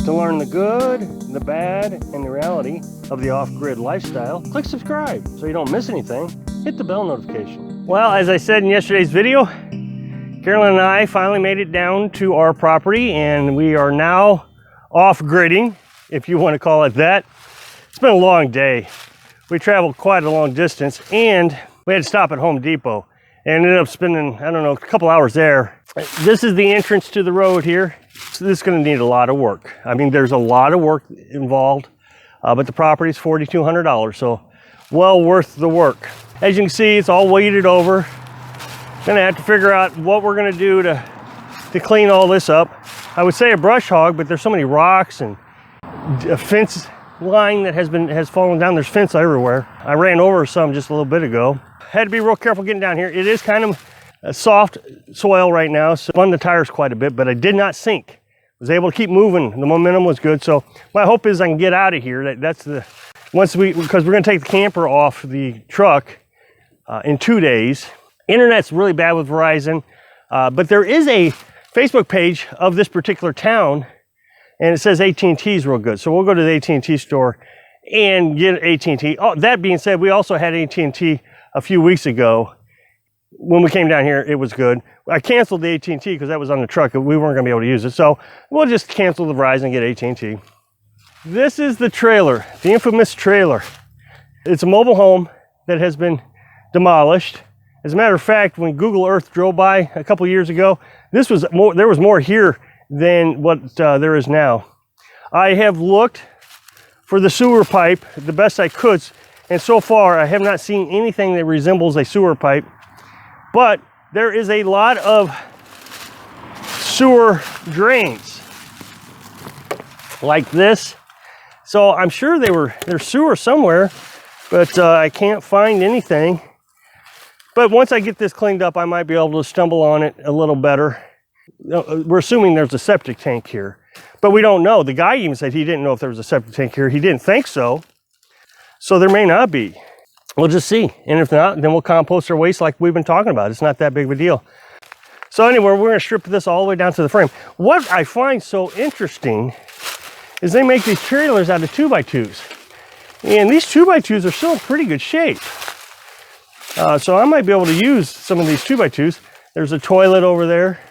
To learn the good, the bad, and the reality of the off-grid lifestyle, click subscribe so you don't miss anything. Hit the bell notification. Well, as I said in yesterday's video, Carolyn and I finally made it down to our property, and we are now off-gridding, if you want to call it that. It's been a long day. We traveled quite a long distance, and we had to stop at Home Depot and ended up spending, I don't know, a couple hours there. This is the entrance to the road here. So this is going to need a lot of work. I mean, there's a lot of work involved, but the property is $4,200, so well worth the work. As you can see, it's all weeded over. Gonna have to figure out what we're gonna do to clean all this up. I would say a brush hog, but there's so many rocks and a fence line that has fallen down. There's fence everywhere. I ran over some just a little bit ago. Had to be real careful getting down here. It is kind of a soft soil right now, so spun the tires quite a bit, but I did not sink. Was able to keep moving. The momentum was good. So my hope is I can get out of here. Because we're gonna take the camper off the truck in 2 days. Internet's really bad with Verizon, but there is a Facebook page of this particular town, and it says AT&T is real good. So we'll go to the AT&T store and get AT&T. Oh, that being said, we also had AT&T a few weeks ago. When we came down here, it was good. I canceled the AT&T because that was on the truck. We weren't going to be able to use it. So we'll just cancel the Verizon and get AT&T. This is the trailer, the infamous trailer. It's a mobile home that has been demolished. As a matter of fact, when Google Earth drove by a couple years ago, there was more here than what there is now. I have looked for the sewer pipe the best I could, and so far I have not seen anything that resembles a sewer pipe. But there is a lot of sewer drains like this. So I'm sure there's sewer somewhere, but I can't find anything. But once I get this cleaned up, I might be able to stumble on it a little better. We're assuming there's a septic tank here, but we don't know. The guy even said he didn't know if there was a septic tank here. He didn't think so. So there may not be. We'll just see. And if not, then we'll compost our waste like we've been talking about. It's not that big of a deal. So anyway, we're gonna strip this all the way down to the frame. What I find so interesting is they make these trailers out of 2x2s. And these 2x2s are still in pretty good shape. So I might be able to use some of these 2x2s. There's a toilet over there.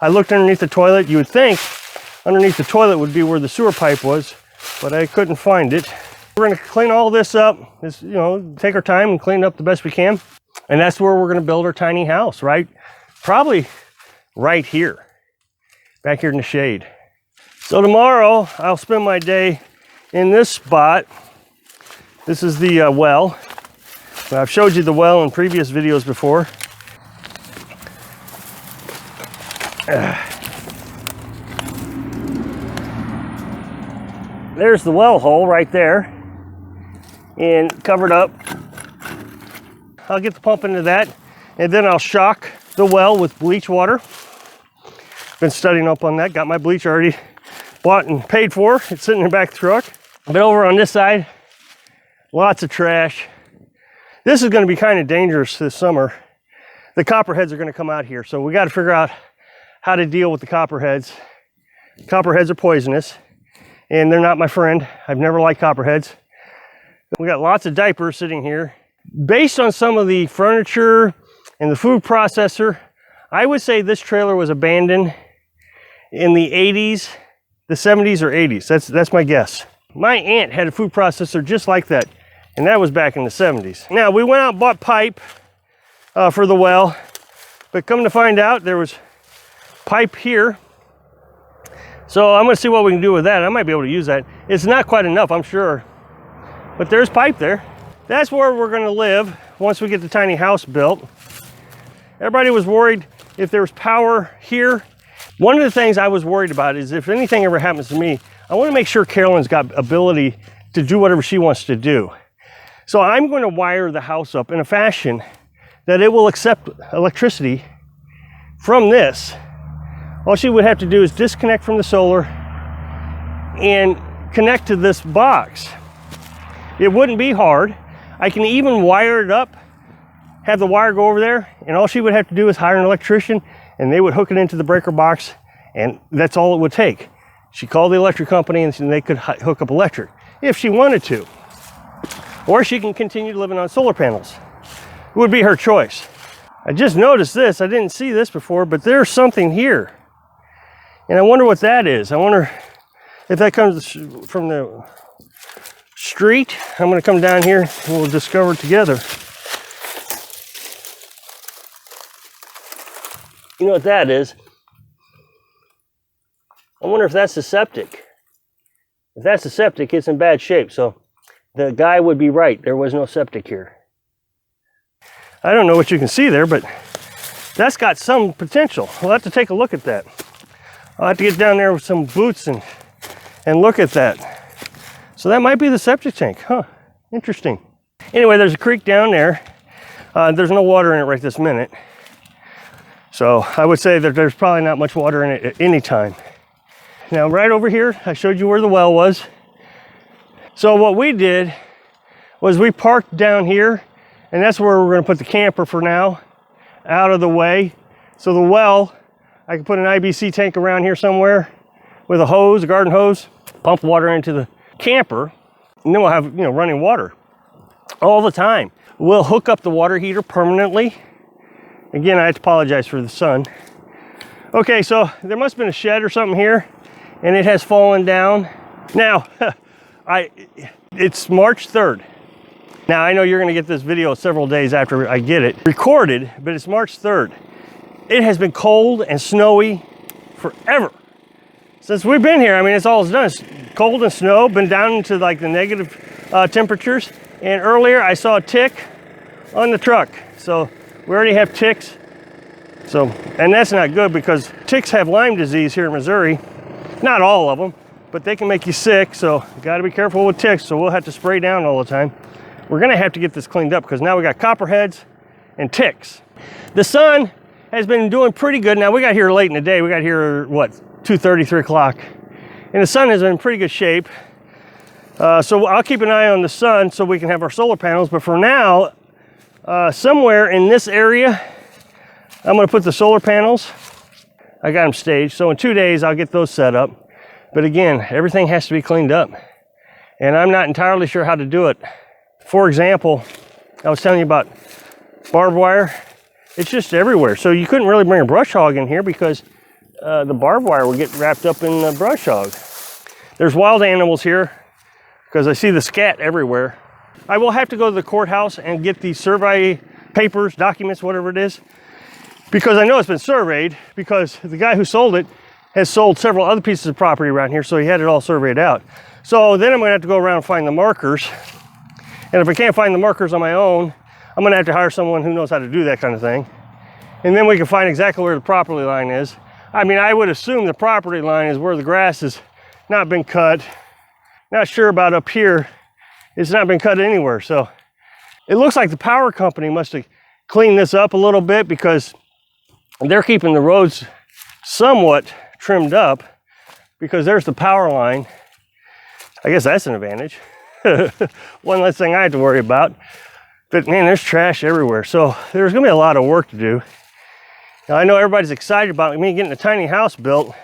I looked underneath the toilet. You would think underneath the toilet would be where the sewer pipe was, but I couldn't find it. We're gonna clean all this up, take our time and clean it up the best we can. And that's where we're gonna build our tiny house, right? Probably right here, back here in the shade. So tomorrow I'll spend my day in this spot. This is the well. I've showed you the well in previous videos before. There's the well hole right there and covered up. I'll get the pump into that, and then I'll shock the well with bleach water. Been studying up on that, got my bleach already bought and paid for. It's sitting in the back of the truck. But over on this side, lots of trash. This is going to be kind of dangerous this summer. The copperheads are going to come out here, so we got to figure out how to deal with the copperheads. Copperheads are poisonous, and they're not my friend. I've never liked copperheads. We got lots of diapers sitting here. Based on some of the furniture and the food processor, I would say this trailer was abandoned in the 80s, the 70s or 80s. That's my guess. My aunt had a food processor just like that, and that was back in the 70s. Now, we went out and bought pipe for the well, but come to find out, there was pipe here. So I'm gonna see what we can do with that. I might be able to use that. It's not quite enough, I'm sure, but there's pipe there. That's where we're gonna live once we get the tiny house built. Everybody was worried if there was power here. One of the things I was worried about is if anything ever happens to me, I wanna make sure Carolyn's got ability to do whatever she wants to do. So I'm going to wire the house up in a fashion that it will accept electricity from this. All she would have to do is disconnect from the solar and connect to this box. It wouldn't be hard. I can even wire it up, have the wire go over there, and all she would have to do is hire an electrician, and they would hook it into the breaker box, and that's all it would take. She called the electric company and they could hook up electric if she wanted to. Or she can continue living on solar panels. It would be her choice. I just noticed this. I didn't see this before, but there's something here. And I wonder what that is. I wonder if that comes from the street. I'm going to come down here and we'll discover it together. You know what that is? I wonder if that's the septic. If that's the septic, it's in bad shape. So the guy would be right. There was no septic here. I don't know what you can see there, but that's got some potential. We'll have to take a look at that. I'll have to get down there with some boots and look at that. So that might be the septic tank. Huh, interesting. Anyway, there's a creek down there. There's no water in it right this minute. So I would say that there's probably not much water in it at any time. Now, right over here, I showed you where the well was. So what we did was we parked down here, and that's where we're going to put the camper for now, out of the way. So the well, I can put an IBC tank around here somewhere with a hose, a garden hose, pump water into the camper, and then we'll have, running water all the time. We'll hook up the water heater permanently. Again, I have to apologize for the sun. Okay, so there must have been a shed or something here, and it has fallen down. Now, it's March 3rd. Now, I know you're gonna get this video several days after I get it recorded, but it's March 3rd. It has been cold and snowy forever. Since we've been here, I mean, it's all it's done. It's cold and snow, been down into like the negative temperatures. And earlier I saw a tick on the truck. So we already have ticks. So, and that's not good because ticks have Lyme disease here in Missouri. Not all of them, but they can make you sick. So you gotta be careful with ticks. So we'll have to spray down all the time. We're gonna have to get this cleaned up because now we got copperheads and ticks. The sun has been doing pretty good. Now we got here late in the day. We got here, what, 2:30, 3 o'clock. And the sun has been in pretty good shape. So I'll keep an eye on the sun so we can have our solar panels. But for now, somewhere in this area, I'm gonna put the solar panels. I got them staged. So in 2 days, I'll get those set up. But again, everything has to be cleaned up. And I'm not entirely sure how to do it. For example, I was telling you about barbed wire. It's just everywhere. So you couldn't really bring a brush hog in here because the barbed wire would get wrapped up in the brush hog. There's wild animals here because I see the scat everywhere. I will have to go to the courthouse and get the survey papers, documents, whatever it is, because I know it's been surveyed because the guy who sold it has sold several other pieces of property around here, so he had it all surveyed out. So then I'm gonna have to go around and find the markers. And if I can't find the markers on my own, I'm gonna have to hire someone who knows how to do that kind of thing. And then we can find exactly where the property line is. I mean, I would assume the property line is where the grass has not been cut. Not sure about up here. It's not been cut anywhere. So it looks like the power company must have cleaned this up a little bit because they're keeping the roads somewhat trimmed up because there's the power line. I guess that's an advantage. One less thing I have to worry about. But man, there's trash everywhere. So there's gonna be a lot of work to do. Now, I know everybody's excited about me getting a tiny house built.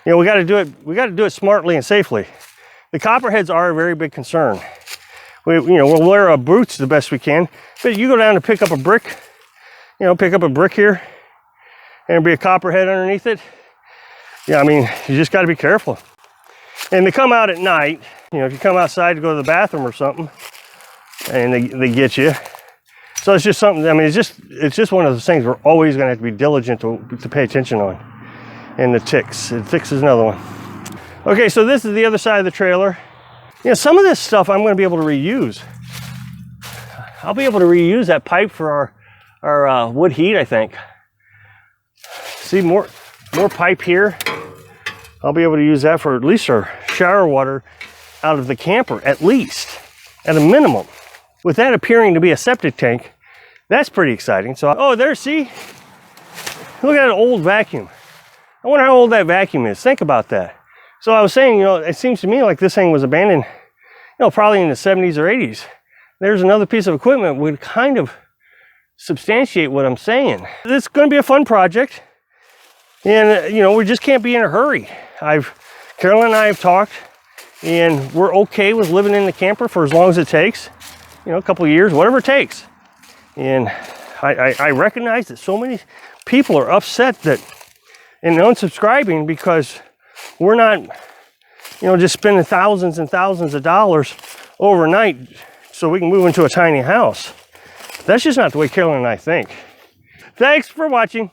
We gotta do it smartly and safely. The copperheads are a very big concern. We'll wear our boots the best we can, but you go down to pick up a brick, pick up a brick here, and there'll be a copperhead underneath it. Yeah, I mean, you just gotta be careful. And they come out at night. If you come outside to go to the bathroom or something, and they get you. So it's just something, I mean, it's just one of those things we're always gonna have to be diligent to pay attention on. And the ticks is another one. Okay, so this is the other side of the trailer. Some of this stuff I'm gonna be able to reuse. I'll be able to reuse that pipe for our wood heat, I think. See, more pipe here. I'll be able to use that for at least our shower water out of the camper, at least, at a minimum. With that appearing to be a septic tank, that's pretty exciting. So, oh, there, see? Look at an old vacuum. I wonder how old that vacuum is. Think about that. So I was saying, it seems to me like this thing was abandoned, probably in the 70s or 80s. There's another piece of equipment would kind of substantiate what I'm saying. It's going to be a fun project. And, we just can't be in a hurry. I've Carolyn and I have talked, and we're okay with living in the camper for as long as it takes, you know, a couple of years, whatever it takes. And I recognize that so many people are upset that and unsubscribing because we're not, you know, just spending thousands and thousands of dollars overnight so we can move into a tiny house. That's just not the way Carolyn and I think. Thanks for watching.